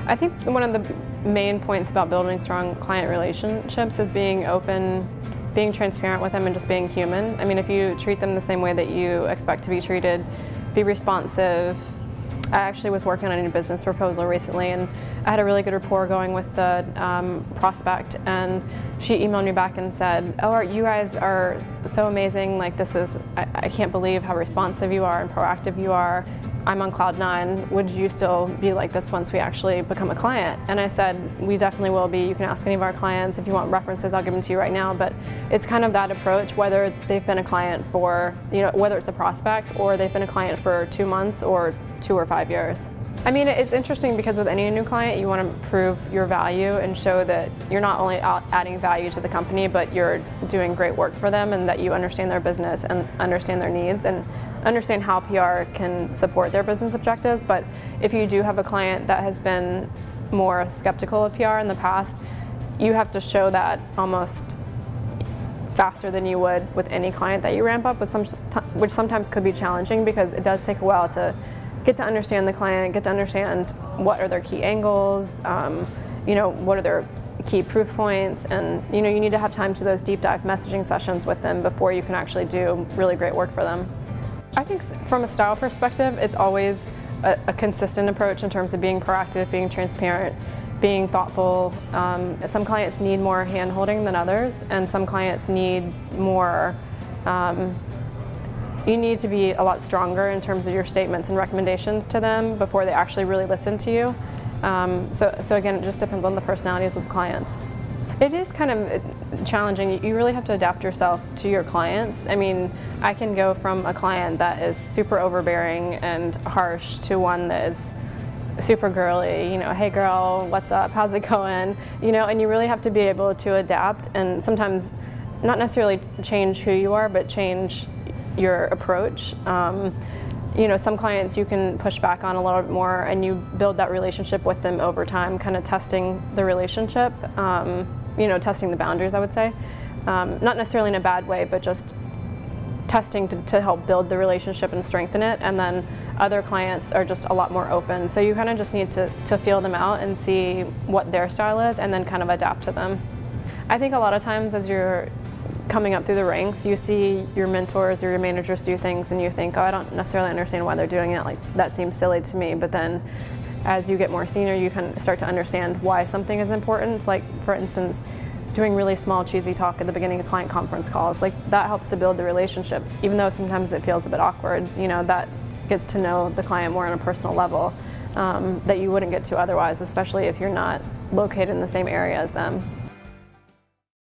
I think one of the main points about building strong client relationships is being open, being transparent with them, and just being human. I mean, if you treat them the same way that you expect to be treated, be responsive. I actually was working on a new business proposal recently, and I had a really good rapport going with the prospect, and she emailed me back and said, "Oh, you guys are so amazing, like I can't believe how responsive you are and proactive you are. I'm on cloud 9, would you still be like this once we actually become a client?" And I said, "We definitely will be. You can ask any of our clients. If you want references, I'll give them to you right now." But it's kind of that approach, whether they've been a client for, whether it's a prospect or they've been a client for 2 months or 2 or 5 years. I mean, it's interesting because with any new client, you want to prove your value and show that you're not only adding value to the company, but you're doing great work for them, and that you understand their business and understand their needs and understand how PR can support their business objectives. But if you do have a client that has been more skeptical of PR in the past, you have to show that almost faster than you would with any client that you ramp up, which sometimes could be challenging because it does take a while to get to understand the client, get to understand what are their key angles, what are their key proof points, and you need to have time to those deep dive messaging sessions with them before you can actually do really great work for them. I think from a style perspective, it's always a consistent approach in terms of being proactive, being transparent, being thoughtful. Some clients need more hand-holding than others, and some clients need more, you need to be a lot stronger in terms of your statements and recommendations to them before they actually really listen to you. So again, it just depends on the personalities of the clients. It is kind of challenging. You really have to adapt yourself to your clients. I mean, I can go from a client that is super overbearing and harsh to one that is super girly, "Hey girl, what's up, how's it going?" And you really have to be able to adapt and sometimes not necessarily change who you are, but change your approach. Some clients you can push back on a little bit more, and you build that relationship with them over time, kind of testing the relationship, testing the boundaries, I would say. Not necessarily in a bad way, but just testing to help build the relationship and strengthen it. And then other clients are just a lot more open. So you kind of just need to feel them out and see what their style is and then kind of adapt to them. I think a lot of times as you're coming up through the ranks, you see your mentors or your managers do things and you think, "Oh, I don't necessarily understand why they're doing it. Like, that seems silly to me." But then as you get more senior, you can start to understand why something is important. Like, for instance, doing really small cheesy talk at the beginning of client conference calls, like that helps to build the relationships. Even though sometimes it feels a bit awkward, that gets to know the client more on a personal level that you wouldn't get to otherwise, especially if you're not located in the same area as them.